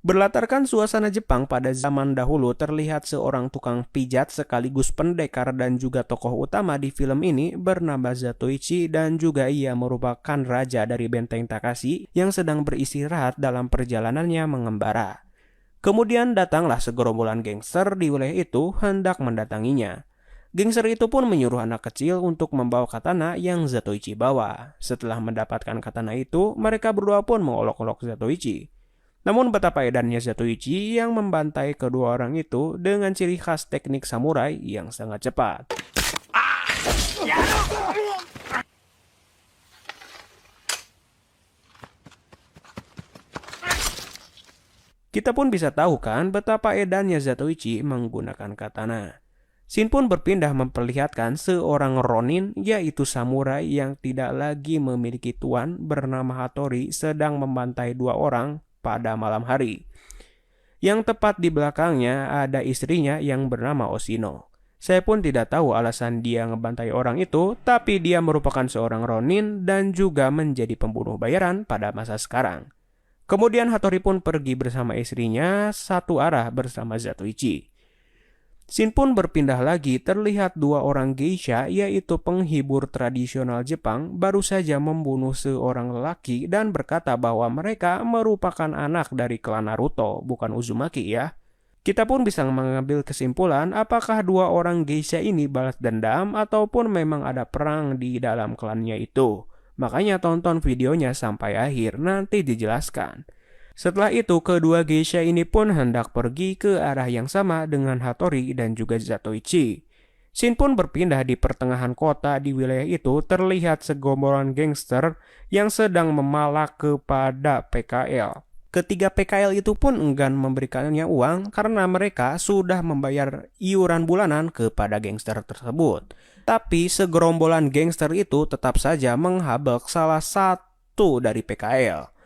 Berlatarkan suasana Jepang pada zaman dahulu, terlihat seorang tukang pijat sekaligus pendekar dan juga tokoh utama di film ini bernama Zatoichi, dan juga ia merupakan raja dari benteng Takashi yang sedang beristirahat dalam perjalanannya mengembara. Kemudian datanglah segerombolan gangster di wilayah itu hendak mendatanginya. Gangster itu pun menyuruh anak kecil untuk membawa katana yang Zatoichi bawa. Setelah mendapatkan katana itu, mereka berdua pun mengolok-olok Zatoichi. Namun betapa edannya Zatoichi yang membantai kedua orang itu dengan ciri khas teknik samurai yang sangat cepat. Kita pun bisa tahu kan betapa edannya Zatoichi menggunakan katana. Shin pun berpindah memperlihatkan seorang Ronin, yaitu samurai yang tidak lagi memiliki tuan, bernama Hattori, sedang membantai dua orang pada malam hari. Yang tepat di belakangnya ada istrinya yang bernama Oshino. Saya pun tidak tahu alasan dia ngebantai orang itu, tapi dia merupakan seorang Ronin dan juga menjadi pembunuh bayaran pada masa sekarang. Kemudian Hattori pun pergi bersama istrinya satu arah bersama Zatoichi. Shin pun berpindah lagi, terlihat dua orang geisha, yaitu penghibur tradisional Jepang, baru saja membunuh seorang lelaki dan berkata bahwa mereka merupakan anak dari klan Naruto, bukan Uzumaki ya. Kita pun bisa mengambil kesimpulan apakah dua orang geisha ini balas dendam ataupun memang ada perang di dalam klannya itu. Makanya tonton videonya sampai akhir, nanti dijelaskan. Setelah itu, kedua geisha ini pun hendak pergi ke arah yang sama dengan Hattori dan juga Zatoichi. Shin pun berpindah di pertengahan kota. Di wilayah itu terlihat segombolan gangster yang sedang memalak kepada PKL. Ketiga PKL itu pun enggan memberikannya uang karena mereka sudah membayar iuran bulanan kepada gangster tersebut. Tapi segerombolan gangster itu tetap saja menghabek salah satu dari PKL.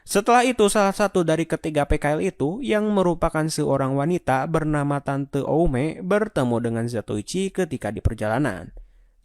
Setelah itu, salah satu dari ketiga PKL itu yang merupakan seorang wanita bernama Tante Oume bertemu dengan Zatoichi ketika di perjalanan.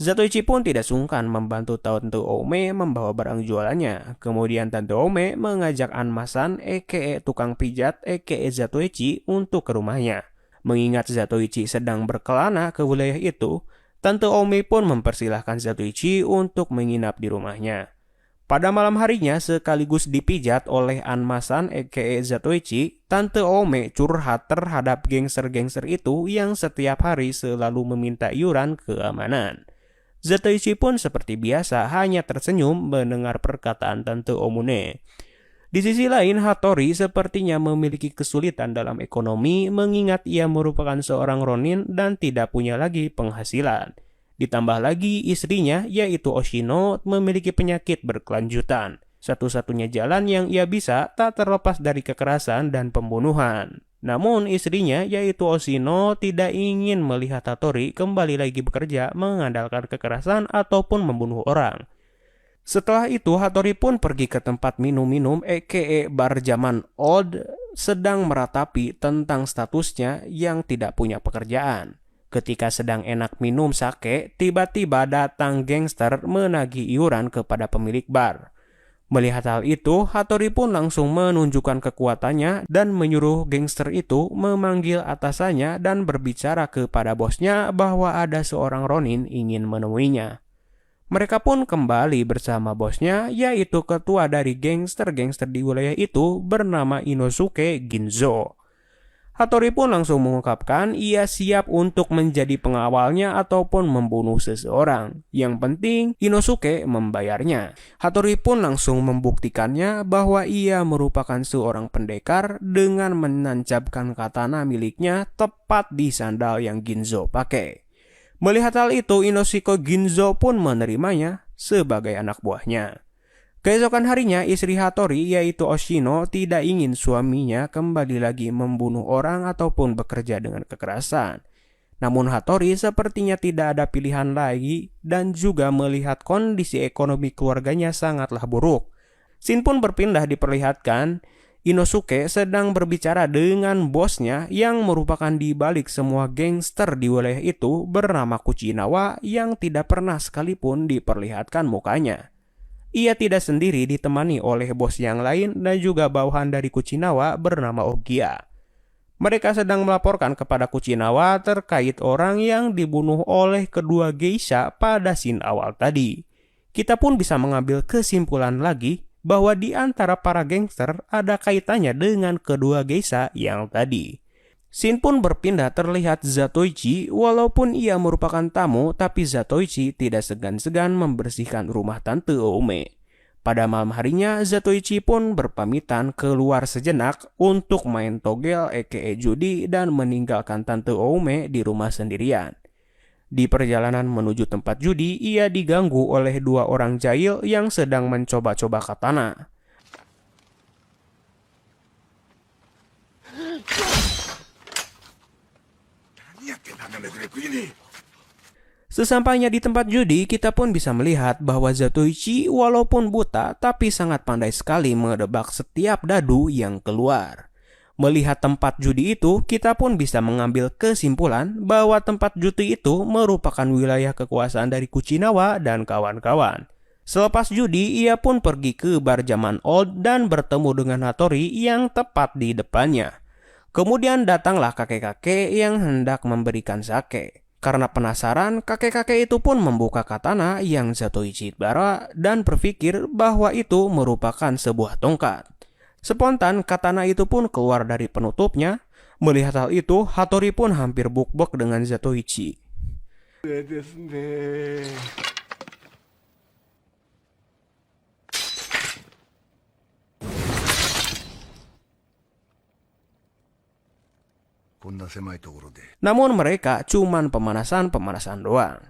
Zatoichi pun tidak sungkan membantu Tante Oume membawa barang jualannya. Kemudian Tante Oume mengajak Anmasan aka tukang pijat aka Zatoichi untuk ke rumahnya. Mengingat Zatoichi sedang berkelana ke wilayah itu, Tante Oume pun mempersilahkan Zatoichi untuk menginap di rumahnya. Pada malam harinya, sekaligus dipijat oleh Anmasan aka Zatoichi, Tante Oume curhat terhadap gangster-gangster itu yang setiap hari selalu meminta iuran keamanan. Zatoichi pun seperti biasa hanya tersenyum mendengar perkataan Tante Oume. Di sisi lain, Hattori sepertinya memiliki kesulitan dalam ekonomi mengingat ia merupakan seorang Ronin dan tidak punya lagi penghasilan. Ditambah lagi istrinya yaitu Oshino memiliki penyakit berkelanjutan. Satu-satunya jalan yang ia bisa tak terlepas dari kekerasan dan pembunuhan. Namun istrinya yaitu Oshino tidak ingin melihat Hattori kembali lagi bekerja mengandalkan kekerasan ataupun membunuh orang. Setelah itu Hattori pun pergi ke tempat minum-minum aka bar zaman old, sedang meratapi tentang statusnya yang tidak punya pekerjaan. Ketika sedang enak minum sake, tiba-tiba datang gangster menagih iuran kepada pemilik bar. Melihat hal itu, Hattori pun langsung menunjukkan kekuatannya dan menyuruh gangster itu memanggil atasannya dan berbicara kepada bosnya bahwa ada seorang Ronin ingin menemuinya. Mereka pun kembali bersama bosnya, yaitu ketua dari gangster-gangster di wilayah itu bernama Inosuke Ginzo. Hattori pun langsung mengungkapkan ia siap untuk menjadi pengawalnya ataupun membunuh seseorang. Yang penting Inosuke membayarnya. Hattori pun langsung membuktikannya bahwa ia merupakan seorang pendekar dengan menancapkan katana miliknya tepat di sandal yang Ginzo pakai. Melihat hal itu, Inosuke Ginzo pun menerimanya sebagai anak buahnya. Keesokan harinya, istri Hattori yaitu Oshino tidak ingin suaminya kembali lagi membunuh orang ataupun bekerja dengan kekerasan. Namun Hattori sepertinya tidak ada pilihan lagi dan juga melihat kondisi ekonomi keluarganya sangatlah buruk. Shin pun berpindah diperlihatkan Inosuke sedang berbicara dengan bosnya yang merupakan di balik semua gangster di wilayah itu bernama Kuchinawa yang tidak pernah sekalipun diperlihatkan mukanya. ia tidak sendiri, ditemani oleh bos yang lain dan juga bawahan dari Kuchinawa bernama Ogia. Mereka sedang melaporkan kepada Kuchinawa terkait orang yang dibunuh oleh kedua geisha pada scene awal tadi. Kita pun bisa mengambil kesimpulan lagi bahwa di antara para gangster ada kaitannya dengan kedua geisha yang tadi. Scene pun berpindah, terlihat Zatoichi. Walaupun ia merupakan tamu, tapi Zatoichi tidak segan-segan membersihkan rumah Tante Oume. Pada malam harinya, Zatoichi pun berpamitan keluar sejenak untuk main togel aka judi dan meninggalkan Tante Oume di rumah sendirian. Di perjalanan menuju tempat judi, ia diganggu oleh dua orang jahil yang sedang mencoba-coba katana. Sesampainya di tempat judi, kita pun bisa melihat bahwa Zatoichi walaupun buta tapi sangat pandai sekali menebak setiap dadu yang keluar. Melihat tempat judi itu, kita pun bisa mengambil kesimpulan bahwa tempat judi itu merupakan wilayah kekuasaan dari Kuchinawa dan kawan-kawan. Selepas judi, ia pun pergi ke bar zaman old dan bertemu dengan Hattori yang tepat di depannya. Kemudian datanglah kakek-kakek yang hendak memberikan sake. Karena penasaran, kakek-kakek itu pun membuka katana yang Zatoichi bara dan berpikir bahwa itu merupakan sebuah tongkat. Spontan katana itu pun keluar dari penutupnya. Melihat hal itu, Hattori pun hampir buk-buk dengan Zatoichi. Namun mereka cuman pemanasan doang.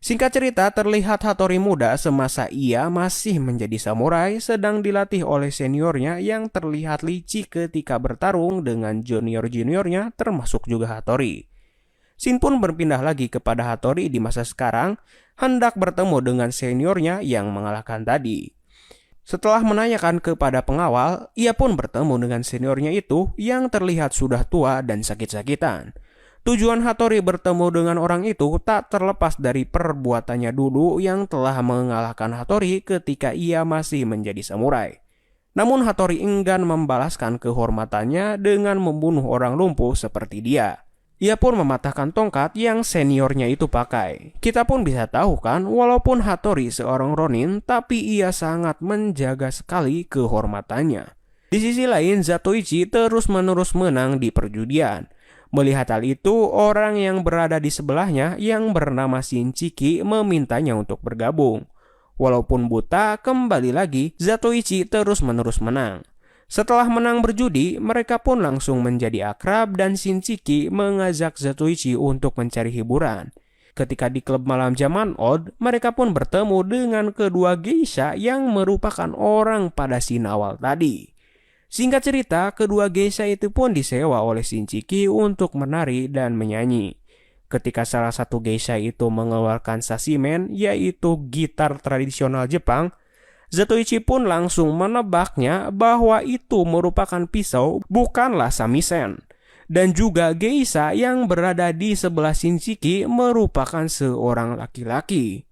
Singkat cerita, terlihat Hattori muda semasa ia masih menjadi samurai sedang dilatih oleh seniornya yang terlihat licik ketika bertarung dengan junior-juniornya termasuk juga Hattori. Shin pun berpindah lagi kepada Hattori di masa sekarang, hendak bertemu dengan seniornya yang mengalahkan tadi. Setelah menanyakan kepada pengawal, ia pun bertemu dengan seniornya itu yang terlihat sudah tua dan sakit-sakitan. Tujuan Hattori bertemu dengan orang itu tak terlepas dari perbuatannya dulu yang telah mengalahkan Hattori ketika ia masih menjadi samurai. Namun Hattori enggan membalaskan kehormatannya dengan membunuh orang lumpuh seperti dia. Ia pun mematahkan tongkat yang seniornya itu pakai. Kita pun bisa tahu kan, walaupun Hattori seorang ronin, tapi ia sangat menjaga sekali kehormatannya. Di sisi lain, Zatoichi terus-menerus menang di perjudian. Melihat hal itu, orang yang berada di sebelahnya yang bernama Shinchiki memintanya untuk bergabung. Walaupun buta, kembali lagi Zatoichi terus-menerus menang. Setelah menang berjudi, mereka pun langsung menjadi akrab dan Shinchiki mengajak Zatoichi untuk mencari hiburan. Ketika di klub malam zaman old, mereka pun bertemu dengan kedua geisha yang merupakan orang pada scene awal tadi. Singkat cerita, kedua geisha itu pun disewa oleh Shinchiki untuk menari dan menyanyi. Ketika salah satu geisha itu mengeluarkan sashimen, yaitu gitar tradisional Jepang, Zatoichi pun langsung menebaknya bahwa itu merupakan pisau, bukanlah samisen. Dan juga geisha yang berada di sebelah Shinchiki merupakan seorang laki-laki.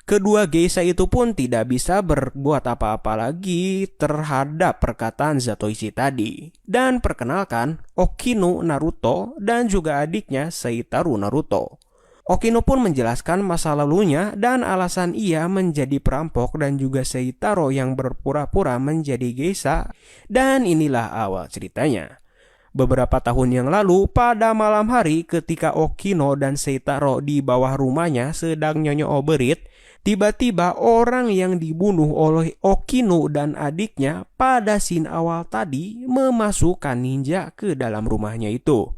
Kedua geisha itu pun tidak bisa berbuat apa-apa lagi terhadap perkataan Zatoichi tadi. Dan perkenalkan, Okino Naruto dan juga adiknya Seitaru Naruto. Okino pun menjelaskan masa lalunya dan alasan ia menjadi perampok dan juga Seitaro yang berpura-pura menjadi geisha. Dan inilah awal ceritanya. Beberapa tahun yang lalu, pada malam hari ketika Okino dan Seitaro di bawah rumahnya sedang nyonyo berit, tiba-tiba orang yang dibunuh oleh Okino dan adiknya pada scene awal tadi memasukkan ninja ke dalam rumahnya itu.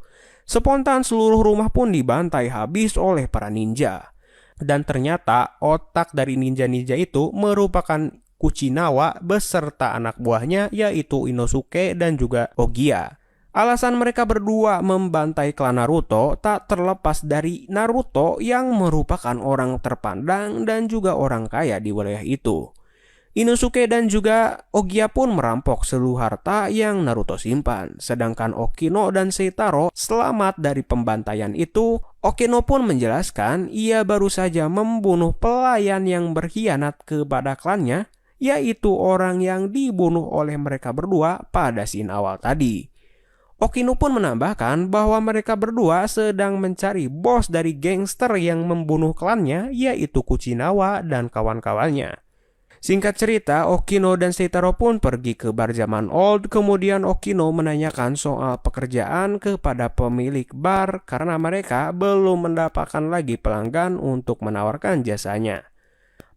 Spontan seluruh rumah pun dibantai habis oleh para ninja. Dan ternyata otak dari ninja-ninja itu merupakan Kuchinawa beserta anak buahnya yaitu Inosuke dan juga Ogia. Alasan mereka berdua membantai klan Naruto tak terlepas dari Naruto yang merupakan orang terpandang dan juga orang kaya di wilayah itu. Inosuke dan juga Ogia pun merampok seluruh harta yang Naruto simpan. Sedangkan Okino dan Seitaro selamat dari pembantaian itu. Okino pun menjelaskan ia baru saja membunuh pelayan yang berkhianat kepada klannya, yaitu orang yang dibunuh oleh mereka berdua pada scene awal tadi. Okino pun menambahkan bahwa mereka berdua sedang mencari bos dari gangster yang membunuh klannya, yaitu Kuchinawa dan kawan-kawannya. Singkat cerita, Okino dan Seitaro pun pergi ke bar zaman old. Kemudian Okino menanyakan soal pekerjaan kepada pemilik bar karena mereka belum mendapatkan lagi pelanggan untuk menawarkan jasanya.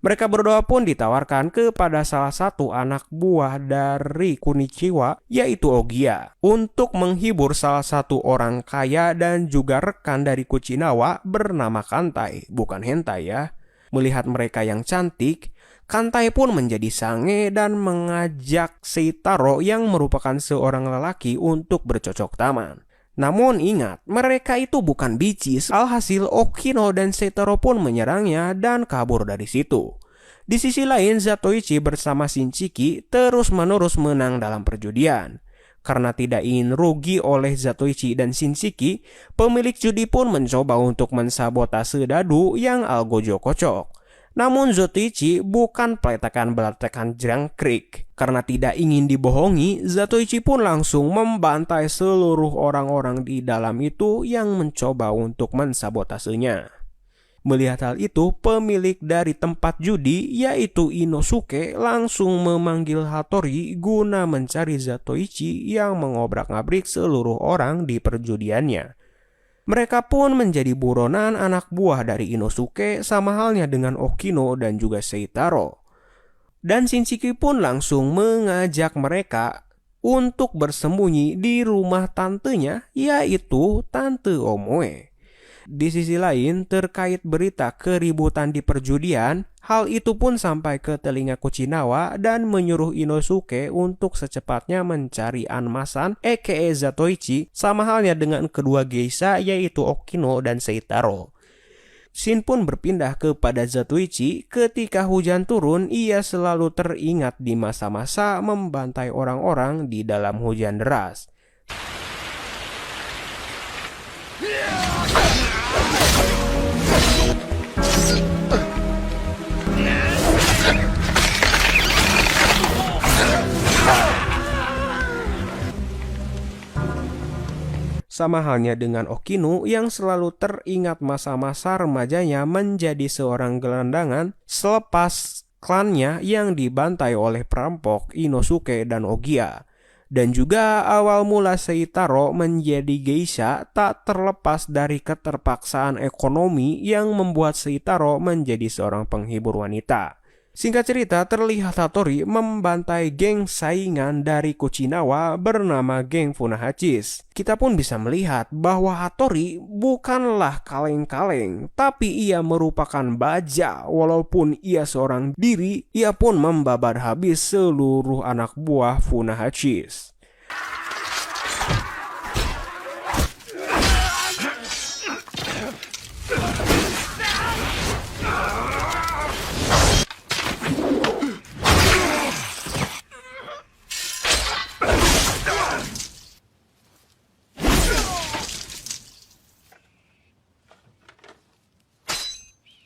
Mereka berdua pun ditawarkan kepada salah satu anak buah dari Kunichiwa, yaitu Ogiya, untuk menghibur salah satu orang kaya dan juga rekan dari Kuchinawa bernama Kantai, bukan hentai ya. Melihat mereka yang cantik, Kantai pun menjadi sange dan mengajak Seitaro yang merupakan seorang lelaki untuk bercocok tanam. Namun ingat, mereka itu bukan bicis, alhasil Okino dan Seitaro pun menyerangnya dan kabur dari situ. Di sisi lain, Zatoichi bersama Shinchiki terus-menerus menang dalam perjudian. Karena tidak ingin rugi oleh Zatoichi dan Shinchiki, pemilik judi pun mencoba untuk mensabotase dadu yang algojo kocok. Namun Zatoichi bukan peletakan belatekan jangkrik. Karena tidak ingin dibohongi, Zatoichi pun langsung membantai seluruh orang-orang di dalam itu yang mencoba untuk mensabotasenya. Melihat hal itu, pemilik dari tempat judi yaitu Inosuke langsung memanggil Hattori guna mencari Zatoichi yang mengobrak-ngabrik seluruh orang di perjudiannya. Mereka pun menjadi buronan anak buah dari Inosuke sama halnya dengan Okino dan juga Seitaro. Dan Shinchiki pun langsung mengajak mereka untuk bersembunyi di rumah tantenya, yaitu Tante Omoe. Di sisi lain, terkait berita keributan di perjudian, hal itu pun sampai ke telinga Kuchinawa dan menyuruh Inosuke untuk secepatnya mencari Anmasan aka Zatoichi, sama halnya dengan kedua geisha yaitu Okino dan Seitaro. Shin pun berpindah kepada Zatoichi. Ketika hujan turun, ia selalu teringat di masa-masa membantai orang-orang di dalam hujan deras. Sama halnya dengan Okino yang selalu teringat masa-masa remajanya menjadi seorang gelandangan selepas klannya yang dibantai oleh perampok Inosuke dan Ogiya. Dan juga awal mula Seitaro menjadi geisha tak terlepas dari keterpaksaan ekonomi yang membuat Seitaro menjadi seorang penghibur wanita. Singkat cerita, terlihat Hattori membantai geng saingan dari Kuchinawa bernama geng Funahachis. Kita pun bisa melihat bahwa Hattori bukanlah kaleng-kaleng, tapi ia merupakan baja. Walaupun ia seorang diri, ia pun membabat habis seluruh anak buah Funahachis.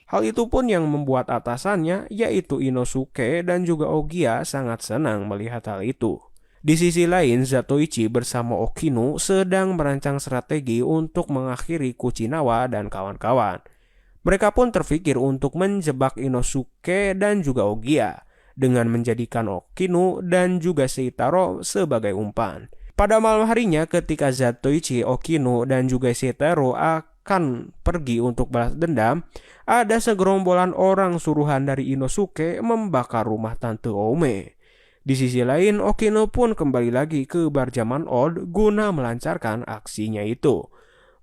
Hal itu pun yang membuat atasannya yaitu Inosuke dan juga Ogiya sangat senang melihat hal itu. Di sisi lain, Zatoichi bersama Okino sedang merancang strategi untuk mengakhiri Kuchinawa dan kawan-kawan. Mereka pun terpikir untuk menjebak Inosuke dan juga Ogiya dengan menjadikan Okino dan juga Seitaro sebagai umpan. Pada malam harinya ketika Zatoichi, Okino dan juga Seitaro akan pergi untuk balas dendam, ada segerombolan orang suruhan dari Inosuke membakar rumah Tante Ome. Di sisi lain, Okino pun kembali lagi ke bar zaman old guna melancarkan aksinya itu.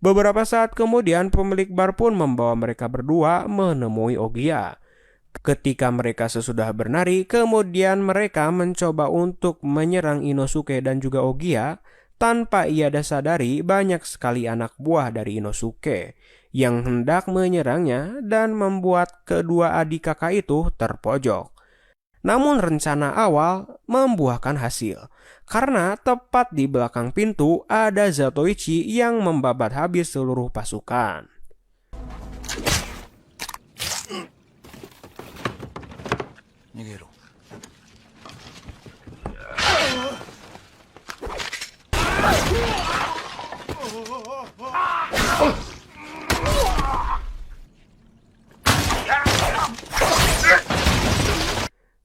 Beberapa saat kemudian, pemilik bar pun membawa mereka berdua menemui Ogiya. Ketika mereka sesudah bernari, kemudian mereka mencoba untuk menyerang Inosuke dan juga Ogiya. Tanpa ia sadari, banyak sekali anak buah dari Inosuke yang hendak menyerangnya dan membuat kedua adik kakak itu terpojok. Namun rencana awal membuahkan hasil, karena tepat di belakang pintu ada Zatoichi yang membabat habis seluruh pasukan.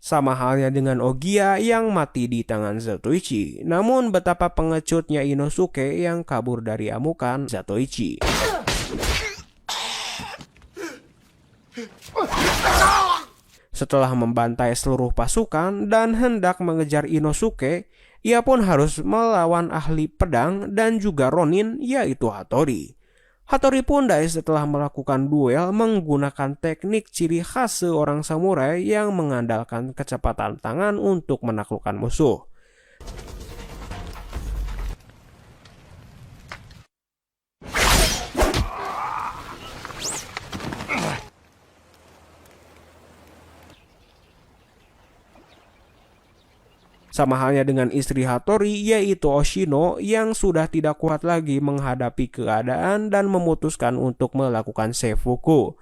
Sama halnya dengan Ogiya yang mati di tangan Zatoichi. Namun betapa pengecutnya Inosuke yang kabur dari amukan Zatoichi. Setelah membantai seluruh pasukan dan hendak mengejar Inosuke, ia pun harus melawan ahli pedang dan juga Ronin, yaitu Hattori. Hattori Pundai setelah melakukan duel menggunakan teknik ciri khas seorang samurai yang mengandalkan kecepatan tangan untuk menaklukkan musuh. Sama halnya dengan istri Hattori, yaitu Oshino, yang sudah tidak kuat lagi menghadapi keadaan dan memutuskan untuk melakukan Seifuku.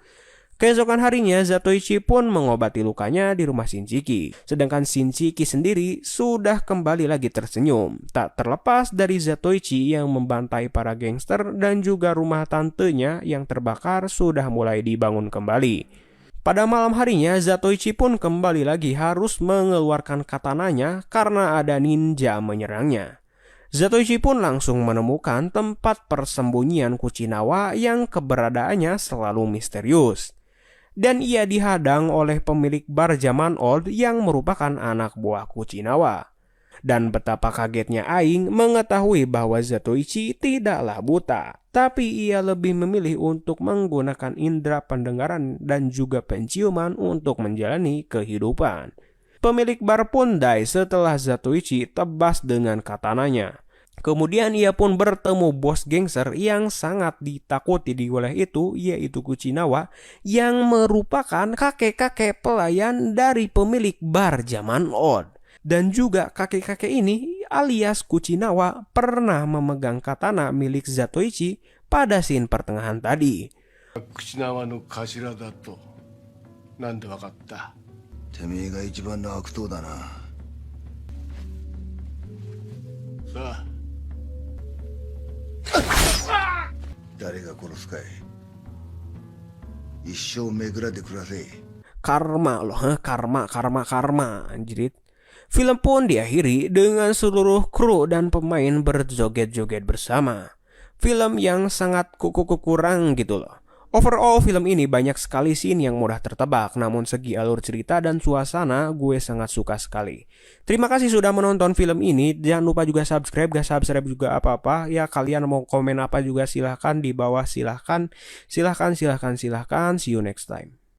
Keesokan harinya, Zatoichi pun mengobati lukanya di rumah Shinjiki. Sedangkan Shinjiki sendiri sudah kembali lagi tersenyum. Tak terlepas dari Zatoichi yang membantai para gangster dan juga rumah tantenya yang terbakar sudah mulai dibangun kembali. Pada malam harinya, Zatoichi pun kembali lagi harus mengeluarkan katananya karena ada ninja menyerangnya. Zatoichi pun langsung menemukan tempat persembunyian Kuchinawa yang keberadaannya selalu misterius. Dan ia dihadang oleh pemilik bar zaman old yang merupakan anak buah Kuchinawa. Dan betapa kagetnya Aing mengetahui bahwa Zatoichi tidaklah buta, tapi ia lebih memilih untuk menggunakan indera pendengaran dan juga penciuman untuk menjalani kehidupan. Pemilik bar Pundai setelah Zatoichi tebas dengan katananya. Kemudian ia pun bertemu bos gangster yang sangat ditakuti di wilayah itu, yaitu Kuchinawa, yang merupakan kakek-kakek pelayan dari pemilik bar zaman old. Dan juga kakek-kakek ini alias Kuchinawa pernah memegang katana milik Zatoichi pada scene pertengahan tadi. Kuchinawa no kashira da to nande wakatta? Temei ga ichiban no akutou da na. Sa. Dare ga korosu kai? Issou megurade kurasei. Karma loh, karma, anjrit. Film pun diakhiri dengan seluruh kru dan pemain berjoget-joget bersama. Film yang sangat kurang gitu loh. Overall film ini banyak sekali scene yang mudah tertebak, namun segi alur cerita dan suasana gue sangat suka sekali. Terima kasih sudah menonton film ini. Jangan lupa juga subscribe, gak subscribe juga apa-apa. Ya kalian mau komen apa juga silahkan di bawah, silahkan. See you next time.